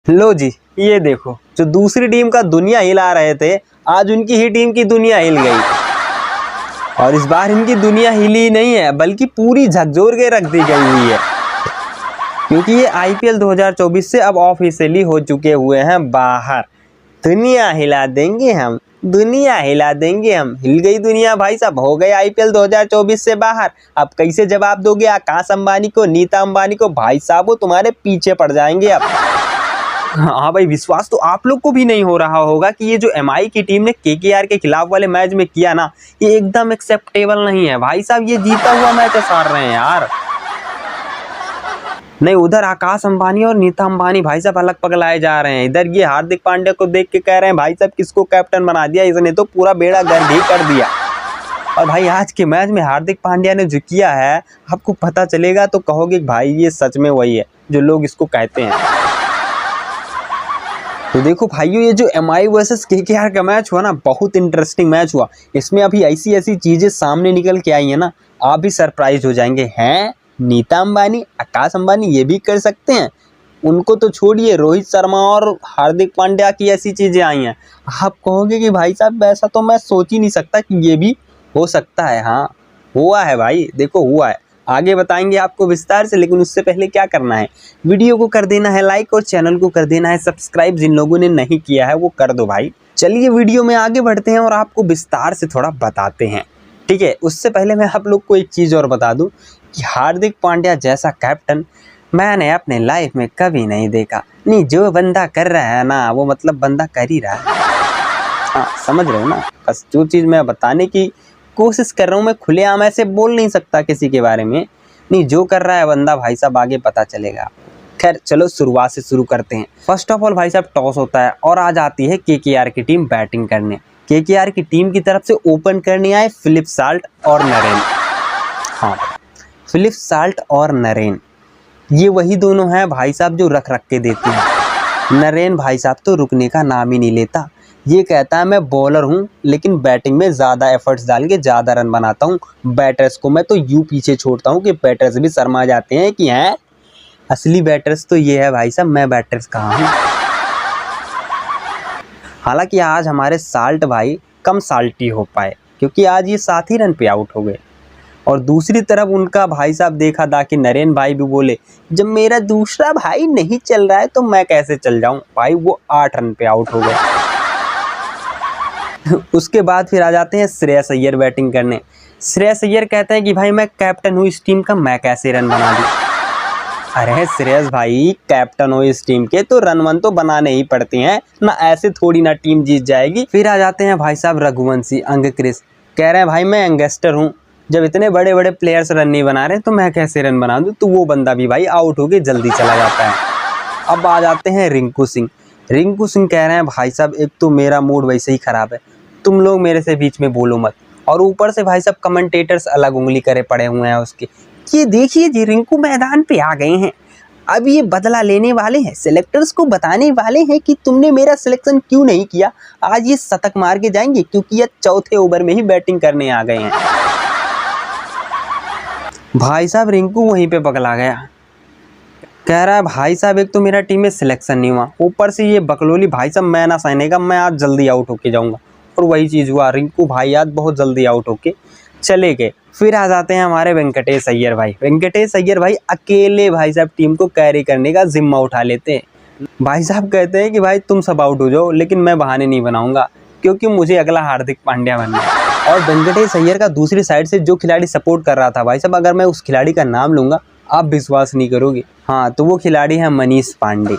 लो जी, ये देखो जो दूसरी टीम का दुनिया हिला रहे थे, आज उनकी ही टीम की दुनिया हिल गई। और इस बार इनकी दुनिया हिली नहीं है बल्कि पूरी झकझोर के रख दी गई हुई है, क्योंकि ये आईपीएल 2024 से अब ऑफिशियली हो चुके हुए हैं बाहर। दुनिया हिला देंगे हम, दुनिया हिला देंगे हम। हिल गई दुनिया भाई साहब, हो गए आईपीएल 2024 से बाहर। अब कैसे जवाब दोगे आकाश अंबानी को, नीता अंबानी को? भाई साहब वो तुम्हारे पीछे पड़ जाएंगे अब। हाँ भाई, विश्वास तो आप लोग को भी नहीं हो रहा होगा कि ये जो एमआई की टीम ने केकेआर के खिलाफ वाले मैच में किया ना, ये एकदम एक्सेप्टेबल नहीं है भाई साहब। ये जीता हुआ मैच हार रहे हैं यार। नहीं, उधर आकाश अंबानी और नीता अंबानी भाई साहब अलग पगलाए जा रहे हैं। इधर ये हार्दिक पांड्या को देख के कह रहे हैं भाई साहब किसको कैप्टन बना दिया, इसने तो पूरा बेड़ा गर्क ही कर दिया। और भाई आज के मैच में हार्दिक पांड्या ने जो किया है, आपको पता चलेगा तो कहोगे भाई ये सच में वही है जो लोग इसको कहते हैं। तो देखो भाइयों, ये जो एमआई वर्सेस केकेआर का मैच हुआ ना, बहुत इंटरेस्टिंग मैच हुआ। इसमें अभी ऐसी ऐसी चीजें सामने निकल के आई है ना, आप भी सरप्राइज हो जाएंगे। हैं नीता अंबानी, आकाश अंबानी ये भी कर सकते हैं? उनको तो छोड़िए, रोहित शर्मा और हार्दिक पांड्या की ऐसी चीजें आई हैं, आप कहोगे कि भाई साहब ऐसा तो मैं सोच ही नहीं सकता कि ये भी हो सकता है। हाँ हुआ है भाई, देखो हुआ है। आगे बताएंगे आपको विस्तार से, लेकिन उससे पहले क्या करना है, वीडियो को कर देना है लाइक और चैनल को कर देना है सब्सक्राइब। जिन लोगों ने नहीं किया है वो कर दो भाई। चलिए वीडियो में आगे बढ़ते हैं और आपको विस्तार से थोड़ा बताते हैं, ठीक है। उससे पहले मैं आप लोग को एक चीज़ और बता दूं कि हार्दिक पांड्या जैसा कैप्टन मैंने अपने लाइफ में कभी नहीं देखा। नहीं, जो बंदा कर रहा है ना वो मतलब बंदा कर ही रहा है। हाँ समझ रहे हो ना, बस जो चीज़ मैं बताने की कोशिश कर रहा हूँ, मैं खुलेआम ऐसे बोल नहीं सकता किसी के बारे में। नहीं, जो कर रहा है बंदा भाई साहब आगे पता चलेगा। खैर चलो शुरुआत से शुरू करते हैं। फर्स्ट ऑफ ऑल भाई साहब टॉस होता है और आ जाती है केकेआर की टीम बैटिंग करने। केकेआर की टीम की तरफ से ओपन करने आए फिलिप साल्ट और नरेन। हाँ, फिलिप साल्ट और नरेन ये वही दोनों हैं भाई साहब जो रख के देते हैं। नरेन भाई साहब तो रुकने का नाम ही नहीं लेता। ये कहता है मैं बॉलर हूँ लेकिन बैटिंग में ज़्यादा एफर्ट्स डाल के ज़्यादा रन बनाता हूँ। बैटर्स को मैं तो यूँ पीछे छोड़ता हूँ कि बैटर्स भी शर्मा जाते हैं कि हैं असली बैटर्स तो ये है भाई साहब, मैं बैटर्स कहाँ हूँ। हालांकि आज हमारे साल्ट भाई कम साल्टी हो पाए क्योंकि आज ये 7 ही रन पे आउट हो गए। और दूसरी तरफ उनका भाई साहब देखा था कि नरेन भाई भी बोले जब मेरा दूसरा भाई नहीं चल रहा है तो मैं कैसे चल जाऊं। भाई वो 8 रन पे आउट हो गए। उसके बाद फिर आ जाते हैं श्रेयस अय्यर बैटिंग करने। श्रेयस अय्यर कहते हैं कि भाई मैं कैप्टन हूँ इस टीम का, मैं कैसे रन बना दूँ। अरे श्रेयस भाई कैप्टन हो इस टीम के तो रन वन तो बनाने ही पड़ते हैं ना, ऐसे थोड़ी ना टीम जीत जाएगी। फिर आ जाते हैं भाई साहब रघुवंशी अंग क्रिस, कह रहे हैं भाई मैं यंगस्टर हूँ, जब इतने बड़े बड़े प्लेयर्स रन नहीं बना रहे तो मैं कैसे रन बना दूँ। तो वो बंदा भी भाई आउट होके जल्दी चला जाता है। अब आ जाते हैं रिंकू सिंह। रिंकू सिंह कह रहे हैं भाई साहब एक तो मेरा मूड वैसे ही ख़राब है, तुम लोग मेरे से बीच में बोलो मत। और ऊपर से भाई साहब कमेंटेटर्स अलग उंगली करे पड़े हुए हैं उसके। ये देखिए जी रिंकू मैदान पे आ गए हैं, अब ये बदला लेने वाले हैं, सिलेक्टर्स को बताने वाले हैं कि तुमने मेरा सिलेक्शन क्यों नहीं किया। आज ये शतक मार के जाएंगे क्योंकि ये चौथे ओवर में ही बैटिंग करने आ गए हैं। भाई साहब रिंकू वहीं पे पगला गया, कह रहा है भाई साहब एक तो मेरा टीम में सिलेक्शन नहीं हुआ, ऊपर से ये बकलोली भाई साहब मैं ना सहने का, मैं आज जल्दी आउट होके जाऊंगा। और वही चीज़ हुआ, रिंकू भाई आज बहुत जल्दी आउट होके चले गए। फिर आ जाते हैं हमारे वेंकटेश अय्यर भाई। वेंकटेश अय्यर भाई अकेले भाई साहब टीम को कैरी करने का जिम्मा उठा लेते हैं। भाई साहब कहते हैं कि भाई तुम सब आउट हो जाओ लेकिन मैं बहाने नहीं बनाऊंगा क्योंकि मुझे अगला हार्दिक पांड्या बनना है। और वेंकटेश अय्यर का दूसरी साइड से जो खिलाड़ी सपोर्ट कर रहा था भाई साहब, अगर मैं उस खिलाड़ी का नाम लूँगा आप विश्वास नहीं करोगे। हाँ तो वो खिलाड़ी है मनीष पांडे।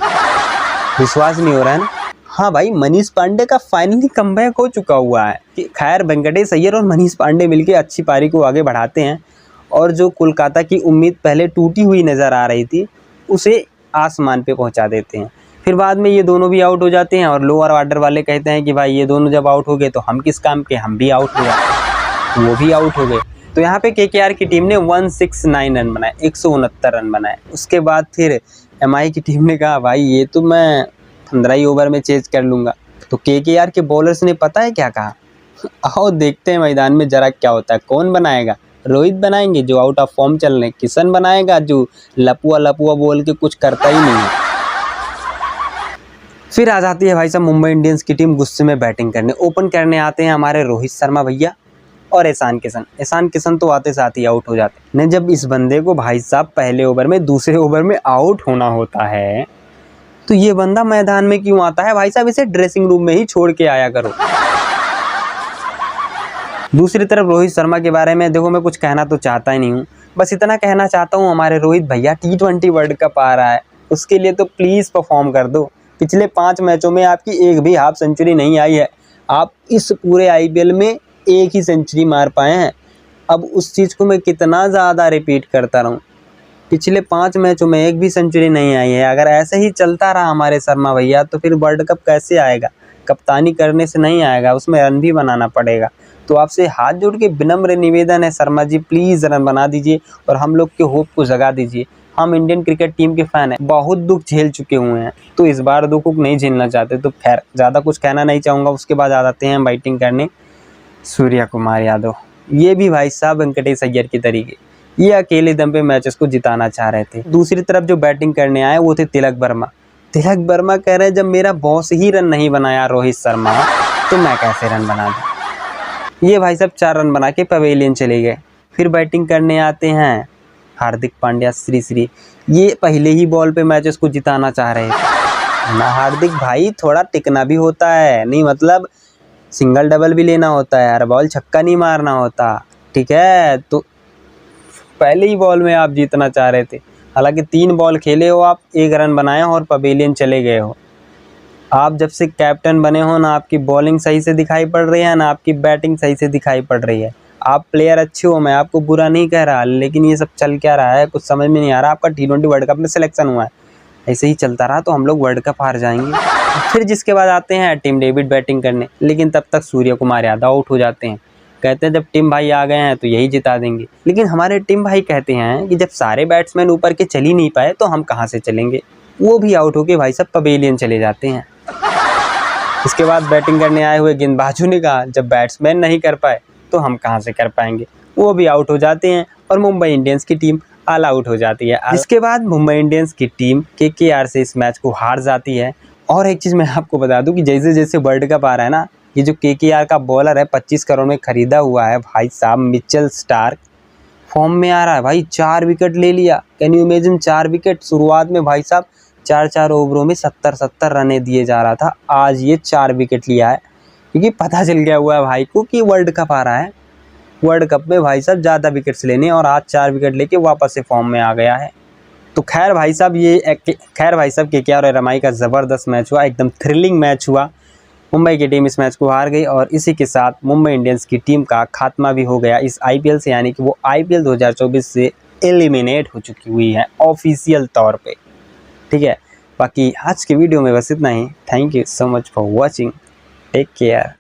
विश्वास नहीं हो रहा है ना? हाँ भाई, मनीष पांडे का फाइनली कमबैक हो चुका हुआ है। खैर वेंकटेश अय्यर और मनीष पांडे मिलकर अच्छी पारी को आगे बढ़ाते हैं और जो कोलकाता की उम्मीद पहले टूटी हुई नज़र आ रही थी उसे आसमान पे पहुंचा देते हैं। फिर बाद में ये दोनों भी आउट हो जाते हैं और लोअर ऑर्डर वाले कहते हैं कि भाई ये दोनों जब आउट हो गए तो हम किस काम के, हम भी आउट हो गए। वो भी आउट हो गए। तो यहाँ पे केकेआर की टीम ने 169 रन बनाए, 169 रन बनाए। उसके बाद फिर एमआई की टीम ने कहा भाई ये तो मैं 15 ही ओवर में चेज कर लूँगा। तो केकेआर के बॉलर्स ने पता है क्या कहा, आओ देखते हैं मैदान में जरा क्या होता है। कौन बनाएगा? रोहित बनाएंगे जो आउट ऑफ फॉर्म चल रहे, किशन बनाएगा जो लपुआ लपुआ बोल के कुछ करता ही नहीं है। फिर आ जाती है भाई साहब मुंबई इंडियंस की टीम गुस्से में बैटिंग करने। ओपन करने आते हैं हमारे रोहित शर्मा भैया और ईशान किशन। ईशान किशन तो आते साथ ही आउट हो जाते हैं। जब इस बंदे को भाई साहब पहले ओवर में दूसरे ओवर में आउट होना होता है तो ये बंदा मैदान में क्यों आता है भाई साहब? इसे ड्रेसिंग रूम में ही छोड़ के आया करो। दूसरी तरफ रोहित शर्मा के बारे में देखो, मैं कुछ कहना तो चाहता ही नहीं हूँ, बस इतना कहना चाहता हूँ हमारे रोहित भैया T20 वर्ल्ड कप आ रहा है, उसके लिए तो प्लीज़ परफॉर्म कर दो। पिछले 5 मैचों में आपकी एक भी हाफ सेंचुरी नहीं आई है। आप इस पूरे IPL में एक ही सेंचुरी मार पाए हैं। अब उस चीज़ को मैं कितना ज़्यादा रिपीट करता रहूँ, पिछले 5 मैचों में एक भी सेंचुरी नहीं आई है। अगर ऐसे ही चलता रहा हमारे शर्मा भैया तो फिर वर्ल्ड कप कैसे आएगा? कप्तानी करने से नहीं आएगा, उसमें रन भी बनाना पड़ेगा। तो आपसे हाथ जोड़ के विनम्र निवेदन है शर्मा जी, प्लीज़ रन बना दीजिए और हम लोग के होप को जगा दीजिए। हम इंडियन क्रिकेट टीम के फ़ैन हैं, बहुत दुख झेल चुके हुए हैं, तो इस बार दुख को नहीं झेलना चाहते। तो खैर ज़्यादा कुछ कहना नहीं चाहूँगा। उसके बाद आ जाते हैं बैटिंग करने सूर्या कुमार यादव। ये भी भाई साहब वेंकटेश अय्यर के तरीके, ये अकेले दम पे मैचेस को जिताना चाह रहे थे। दूसरी तरफ जो बैटिंग करने आए वो थे तिलक वर्मा। तिलक वर्मा कह रहे हैं जब मेरा बॉस ही रन नहीं बनाया रोहित शर्मा तो मैं कैसे रन बना दूँ। ये भाई साहब 4 रन बना के पवेलियन चले गए। फिर बैटिंग करने आते हैं हार्दिक पांड्या श्री। ये पहले ही बॉल पे मैचेस को जिताना चाह रहे थे ना। हार्दिक भाई थोड़ा टिकना भी होता है, नहीं मतलब सिंगल डबल भी लेना होता है, हर बॉल छक्का नहीं मारना होता, ठीक है। तो पहले ही बॉल में आप जीतना चाह रहे थे, हालांकि 3 बॉल खेले हो आप, 1 रन बनाए हो और पवेलियन चले गए हो। आप जब से कैप्टन बने हो ना आपकी बॉलिंग सही से दिखाई पड़ रही है ना आपकी बैटिंग सही से दिखाई पड़ रही है। आप प्लेयर अच्छे हो, मैं आपको बुरा नहीं कह रहा, लेकिन ये सब चल क्या रहा है कुछ समझ में नहीं आ रहा। आपका T20 वर्ल्ड कप में सिलेक्शन हुआ है, ऐसे ही चलता रहा तो हम लोग वर्ल्ड कप हार जाएंगे। फिर जिसके बाद आते हैं टिम डेविड बैटिंग करने, लेकिन तब तक सूर्य कुमार यादव आउट हो जाते हैं। कहते हैं जब टिम भाई आ गए हैं तो यही जिता देंगे, लेकिन हमारे टिम भाई कहते हैं कि जब सारे बैट्समैन ऊपर के चल ही नहीं पाए तो हम कहाँ से चलेंगे। वो भी आउट होके भाई साहब पवेलियन चले जाते हैं। इसके बाद बैटिंग करने आए हुए गेंदबाजों ने कहा जब बैट्समैन नहीं कर पाए तो हम कहाँ से कर पाएंगे। वो भी आउट हो जाते हैं और मुंबई इंडियंस की टीम ऑल आउट हो जाती है। इसके बाद मुंबई इंडियंस की टीम KKR से इस मैच को हार जाती है। और एक चीज़ मैं आपको बता दूं कि जैसे जैसे वर्ल्ड कप आ रहा है ना, ये जो KKR का बॉलर है 25 करोड़ में ख़रीदा हुआ है भाई साहब मिचेल स्टार्क, फॉर्म में आ रहा है भाई। 4 विकेट ले लिया, कैन यू इमेजिन 4 विकेट। शुरुआत में भाई साहब 4 ओवरों में 70 रन दिए जा रहा था, आज ये 4 विकेट लिया है, क्योंकि पता चल गया हुआ है भाई को कि वर्ल्ड कप आ रहा है। वर्ल्ड कप में भाई साहब ज़्यादा विकेट्स लेने और आज 4 विकेट लेके वापस से फॉर्म में आ गया है। तो खैर भाई साहब KKR और MI का ज़बरदस्त मैच हुआ, एकदम थ्रिलिंग मैच हुआ। मुंबई की टीम इस मैच को हार गई और इसी के साथ मुंबई इंडियंस की टीम का खात्मा भी हो गया इस IPL से, यानी कि वो IPL 2024 से एलिमिनेट हो चुकी हुई है ऑफिशियल तौर पे, ठीक है। बाकी आज के वीडियो में बस इतना ही। Thank you so much for watching, take care.